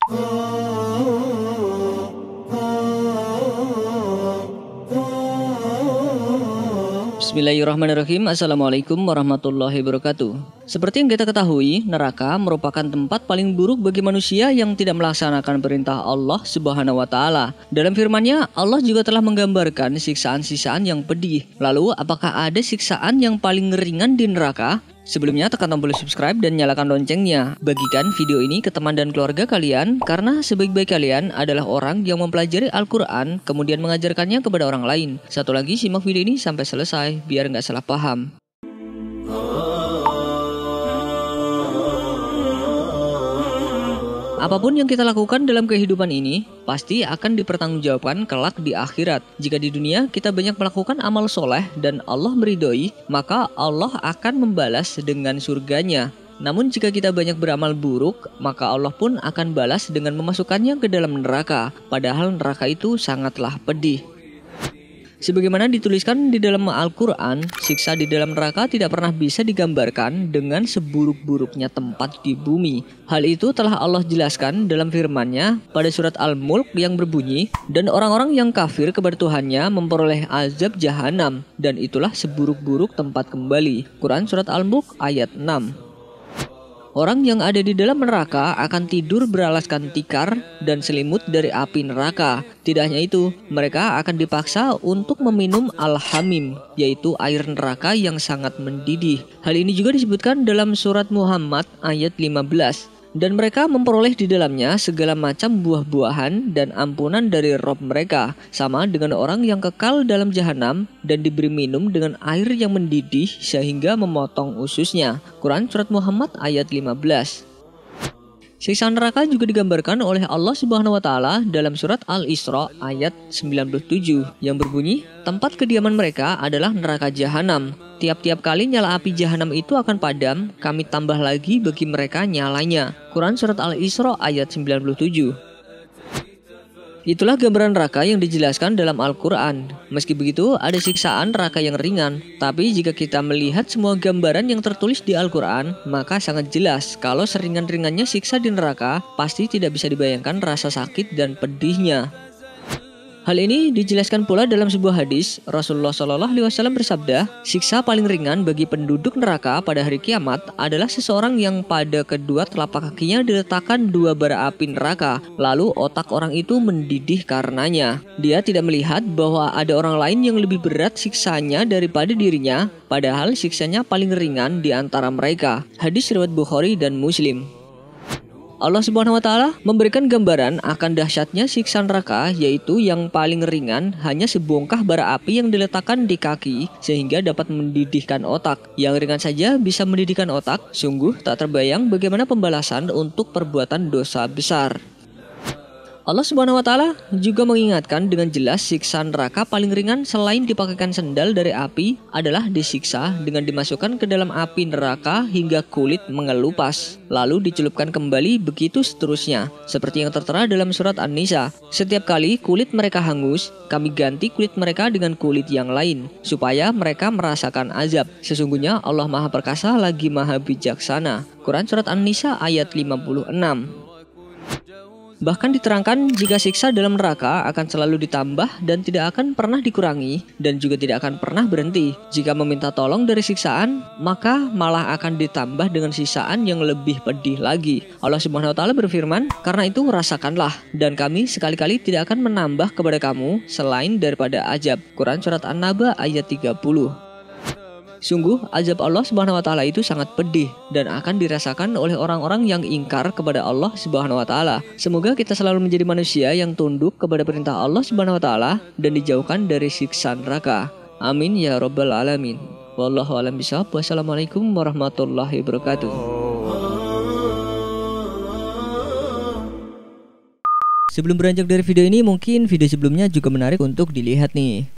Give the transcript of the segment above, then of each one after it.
Bismillahirrahmanirrahim. Assalamualaikum warahmatullahi wabarakatuh. Seperti yang kita ketahui, neraka merupakan tempat paling buruk bagi manusia yang tidak melaksanakan perintah Allah Subhanahu wa Ta'ala. Dalam firman-Nya, Allah juga telah menggambarkan siksaan-siksaan yang pedih. Lalu, apakah ada siksaan yang paling ringan di neraka? Sebelumnya tekan tombol subscribe dan nyalakan loncengnya. Bagikan video ini ke teman dan keluarga kalian, karena sebaik-baik kalian adalah orang yang mempelajari Al-Quran kemudian mengajarkannya kepada orang lain. Satu lagi, simak video ini sampai selesai biar nggak salah paham. Apapun yang kita lakukan dalam kehidupan ini pasti akan dipertanggungjawabkan kelak di akhirat. Jika di dunia kita banyak melakukan amal soleh dan Allah meridhoi, maka Allah akan membalas dengan surganya. Namun jika kita banyak beramal buruk, maka Allah pun akan balas dengan memasukkannya ke dalam neraka. Padahal neraka itu sangatlah pedih. Sebagaimana dituliskan di dalam Al-Quran, siksa di dalam neraka tidak pernah bisa digambarkan dengan seburuk-buruknya tempat di bumi. Hal itu telah Allah jelaskan dalam firman-Nya pada surat Al-Mulk yang berbunyi, dan orang-orang yang kafir kepada Tuhannya memperoleh azab jahanam, dan itulah seburuk-buruk tempat kembali. Quran surat Al-Mulk ayat 6. Orang yang ada di dalam neraka akan tidur beralaskan tikar dan selimut dari api neraka. Tidak hanya itu, mereka akan dipaksa untuk meminum al-hamim, yaitu air neraka yang sangat mendidih. Hal ini juga disebutkan dalam surat Muhammad ayat 15. Dan mereka memperoleh di dalamnya segala macam buah-buahan dan ampunan dari Rob mereka, sama dengan orang yang kekal dalam jahanam dan diberi minum dengan air yang mendidih sehingga memotong ususnya. Quran surat Muhammad ayat 15. Siksa neraka juga digambarkan oleh Allah Subhanahu wa Ta'ala dalam surat Al-Isra ayat 97 yang berbunyi, tempat kediaman mereka adalah neraka jahanam. Tiap-tiap kali nyala api jahanam itu akan padam, kami tambah lagi bagi mereka nyalanya. Quran surat Al-Isra ayat 97. Itulah gambaran neraka yang dijelaskan dalam Al-Quran. Meski begitu, ada siksaan neraka yang ringan. Tapi jika kita melihat semua gambaran yang tertulis di Al-Quran, maka sangat jelas kalau seringan-ringannya siksa di neraka pasti tidak bisa dibayangkan rasa sakit dan pedihnya. Hal ini dijelaskan pula dalam sebuah hadis. Rasulullah SAW bersabda, siksa paling ringan bagi penduduk neraka pada hari kiamat adalah seseorang yang pada kedua telapak kakinya diletakkan dua bara api neraka, lalu otak orang itu mendidih karenanya. Dia tidak melihat bahwa ada orang lain yang lebih berat siksanya daripada dirinya, padahal siksanya paling ringan di antara mereka. Hadis riwayat Bukhari dan Muslim. Allah Subhanahu wa Ta'ala memberikan gambaran akan dahsyatnya siksa neraka, yaitu yang paling ringan hanya sebongkah bara api yang diletakkan di kaki sehingga dapat mendidihkan otak. Yang ringan saja bisa mendidihkan otak, sungguh tak terbayang bagaimana pembalasan untuk perbuatan dosa besar. Allah Subhanahu wa Ta'ala juga mengingatkan dengan jelas siksa neraka paling ringan selain dipakaikan sendal dari api adalah disiksa dengan dimasukkan ke dalam api neraka hingga kulit mengelupas, lalu dicelupkan kembali, begitu seterusnya. Seperti yang tertera dalam surat An-Nisa, setiap kali kulit mereka hangus, kami ganti kulit mereka dengan kulit yang lain, supaya mereka merasakan azab. Sesungguhnya Allah Maha Perkasa lagi Maha Bijaksana. Quran surat An-Nisa ayat 56. Bahkan diterangkan jika siksa dalam neraka akan selalu ditambah dan tidak akan pernah dikurangi, dan juga tidak akan pernah berhenti. Jika meminta tolong dari siksaan, maka malah akan ditambah dengan sisaan yang lebih pedih lagi. Allah Subhanahu wa Ta'ala berfirman, karena itu rasakanlah, dan kami sekali-kali tidak akan menambah kepada kamu selain daripada azab. Quran surat An-Naba ayat 30. Sungguh, azab Allah Subhanahu wa Ta'ala itu sangat pedih dan akan dirasakan oleh orang-orang yang ingkar kepada Allah Subhanahu wa Ta'ala. Semoga kita selalu menjadi manusia yang tunduk kepada perintah Allah Subhanahu wa Ta'ala dan dijauhkan dari siksa neraka. Amin ya rabbal alamin. Wallahu a'lam bishawab. Wassalamualaikum warahmatullahi wabarakatuh. Sebelum beranjak dari video ini, mungkin video sebelumnya juga menarik untuk dilihat nih.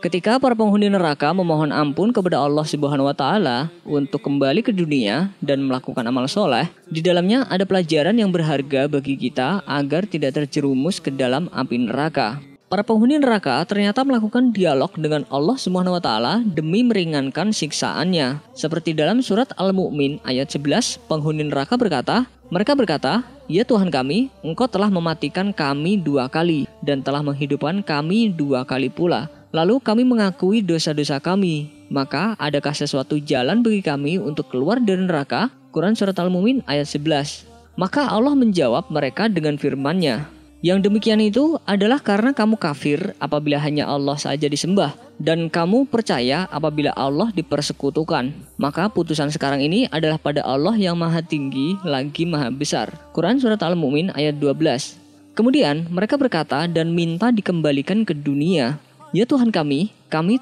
Ketika para penghuni neraka memohon ampun kepada Allah Subhanahu wa Ta'ala untuk kembali ke dunia dan melakukan amal soleh, di dalamnya ada pelajaran yang berharga bagi kita agar tidak terjerumus ke dalam api neraka. Para penghuni neraka ternyata melakukan dialog dengan Allah Subhanahu wa Ta'ala demi meringankan siksaannya. Seperti dalam surat Al-Mu'min ayat 11, penghuni neraka berkata, mereka berkata, "Ya Tuhan kami, Engkau telah mematikan kami 2 kali dan telah menghidupkan kami 2 kali pula. Lalu kami mengakui dosa-dosa kami. Maka adakah sesuatu jalan bagi kami untuk keluar dari neraka?" Quran Surat Al-Mu'min ayat 11. Maka Allah menjawab mereka dengan firman-Nya, "Yang demikian itu adalah karena kamu kafir apabila hanya Allah saja disembah, dan kamu percaya apabila Allah dipersekutukan. Maka putusan sekarang ini adalah pada Allah yang maha tinggi lagi maha besar." Quran Surat Al-Mu'min ayat 12. Kemudian mereka berkata dan minta dikembalikan ke dunia. "Ya Tuhan kami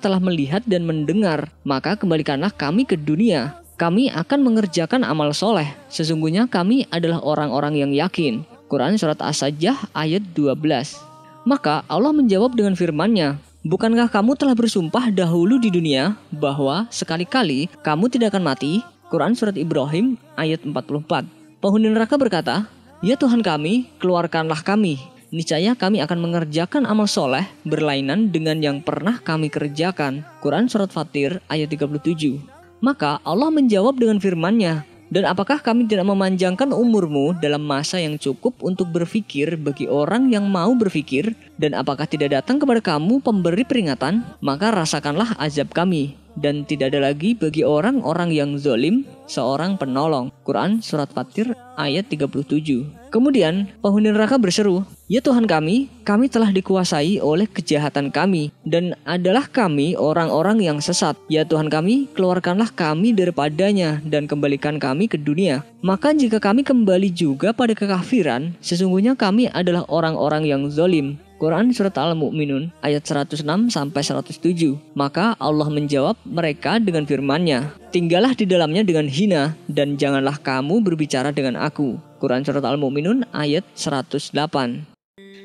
telah melihat dan mendengar, maka kembalikanlah kami ke dunia. Kami akan mengerjakan amal soleh. Sesungguhnya kami adalah orang-orang yang yakin." Quran Surat As-Sajdah ayat 12. Maka Allah menjawab dengan firman-Nya, "Bukankah kamu telah bersumpah dahulu di dunia bahwa sekali-kali kamu tidak akan mati?" Quran Surat Ibrahim ayat 44. Penghuni neraka berkata, "Ya Tuhan kami, keluarkanlah kami. Niscaya kami akan mengerjakan amal soleh berlainan dengan yang pernah kami kerjakan." Quran Surat Fatir ayat 37. Maka Allah menjawab dengan firman-Nya, "Dan apakah kami tidak memanjangkan umurmu dalam masa yang cukup untuk berfikir bagi orang yang mau berfikir? Dan apakah tidak datang kepada kamu pemberi peringatan? Maka rasakanlah azab kami. Dan tidak ada lagi bagi orang-orang yang zalim seorang penolong." Quran Surat Fatir ayat 37. Kemudian penghuni neraka berseru, "Ya Tuhan kami telah dikuasai oleh kejahatan kami, dan adalah kami orang-orang yang sesat. Ya Tuhan kami, keluarkanlah kami daripadanya dan kembalikan kami ke dunia. Maka jika kami kembali juga pada kekafiran, sesungguhnya kami adalah orang-orang yang zalim." Quran Surat Al-Mu'minun ayat 106-107. Maka Allah menjawab mereka dengan firman-Nya, "Tinggallah di dalamnya dengan hina, dan janganlah kamu berbicara dengan aku." Quran Surat Al-Mu'minun ayat 108.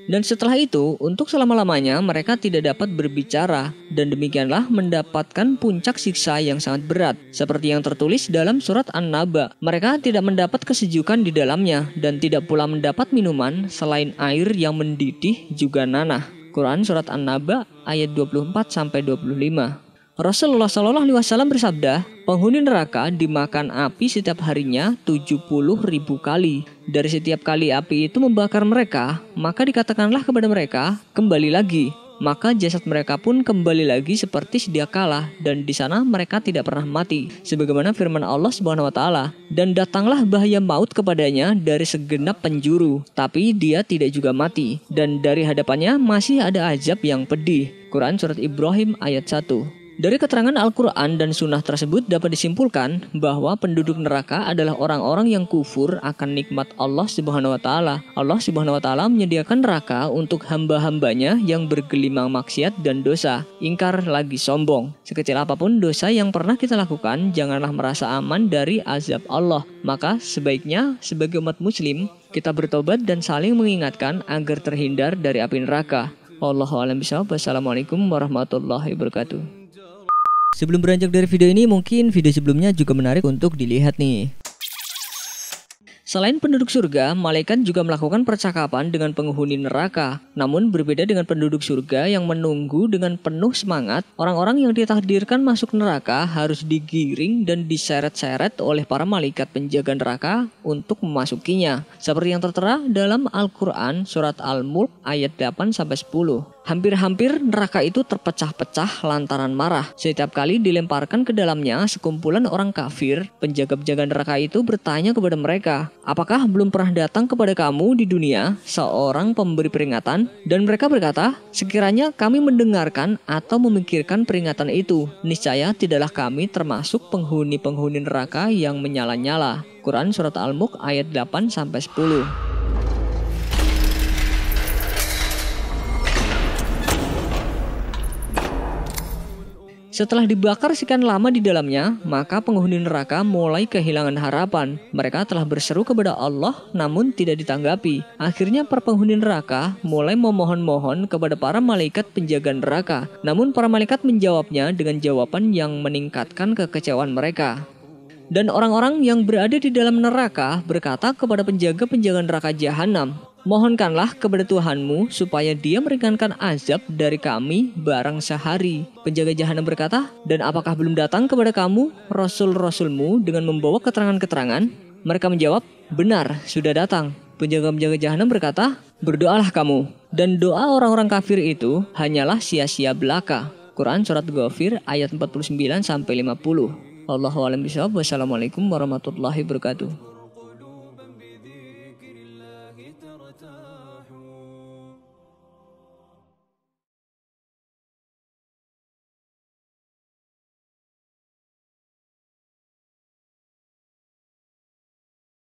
Dan setelah itu, untuk selama-lamanya mereka tidak dapat berbicara, dan demikianlah mendapatkan puncak siksa yang sangat berat. Seperti yang tertulis dalam surat An-Naba, mereka tidak mendapat kesejukan di dalamnya, dan tidak pula mendapat minuman selain air yang mendidih juga nanah. Quran Surat An-Naba ayat 24-25. Rasulullah SAW bersabda, "Penghuni neraka dimakan api setiap harinya 70.000 kali. Dari setiap kali api itu membakar mereka, maka dikatakanlah kepada mereka, kembali lagi. Maka jasad mereka pun kembali lagi seperti sedia kala, dan di sana mereka tidak pernah mati." Sebagaimana firman Allah Subhanahu wa taala, "Dan datanglah bahaya maut kepadanya dari segenap penjuru, tapi dia tidak juga mati, dan dari hadapannya masih ada azab yang pedih." Quran Surat Ibrahim ayat 1. Dari keterangan Al-Quran dan Sunnah tersebut dapat disimpulkan bahwa penduduk neraka adalah orang-orang yang kufur akan nikmat Allah Subhanahu wa taala. Allah Subhanahu wa taala menyediakan neraka untuk hamba-hambanya yang bergelimang maksiat dan dosa, ingkar lagi sombong. Sekecil apapun dosa yang pernah kita lakukan, janganlah merasa aman dari azab Allah. Maka sebaiknya sebagai umat muslim kita bertobat dan saling mengingatkan agar terhindar dari api neraka. Wallahu a'lam bishawab. Wassalamualaikum warahmatullahi wabarakatuh. Sebelum beranjak dari video ini, mungkin video sebelumnya juga menarik untuk dilihat nih. Selain penduduk surga, malaikat juga melakukan percakapan dengan penghuni neraka. Namun berbeda dengan penduduk surga yang menunggu dengan penuh semangat, orang-orang yang ditakdirkan masuk neraka harus digiring dan diseret-seret oleh para malaikat penjaga neraka untuk memasukinya. Seperti yang tertera dalam Al-Quran Surat Al-Mulk ayat 8-10. Hampir-hampir neraka itu terpecah-pecah lantaran marah. Setiap kali dilemparkan ke dalamnya sekumpulan orang kafir, penjaga-penjaga neraka itu bertanya kepada mereka, "Apakah belum pernah datang kepada kamu di dunia seorang pemberi peringatan?" Dan mereka berkata, "Sekiranya kami mendengarkan atau memikirkan peringatan itu, niscaya tidaklah kami termasuk penghuni-penghuni neraka yang menyala-nyala." Quran Surat Al-Mulk ayat 8-10. Setelah dibakar sekian lama di dalamnya, maka penghuni neraka mulai kehilangan harapan. Mereka telah berseru kepada Allah namun tidak ditanggapi. Akhirnya para penghuni neraka mulai memohon-mohon kepada para malaikat penjaga neraka. Namun para malaikat menjawabnya dengan jawaban yang meningkatkan kekecewaan mereka. Dan orang-orang yang berada di dalam neraka berkata kepada penjaga-penjaga neraka jahanam, "Mohonkanlah kepada Tuhanmu supaya dia meringankan azab dari kami barang sehari." Penjaga jahanam berkata, "Dan apakah belum datang kepada kamu rasul-rasulmu dengan membawa keterangan-keterangan?" Mereka menjawab, "Benar, sudah datang." Penjaga-penjaga jahanam berkata, "Berdoalah kamu." Dan doa orang-orang kafir itu hanyalah sia-sia belaka. Quran Surat Ghafir ayat 49-50. Wallahu a'lam bishawab. Wassalamualaikum warahmatullahi wabarakatuh.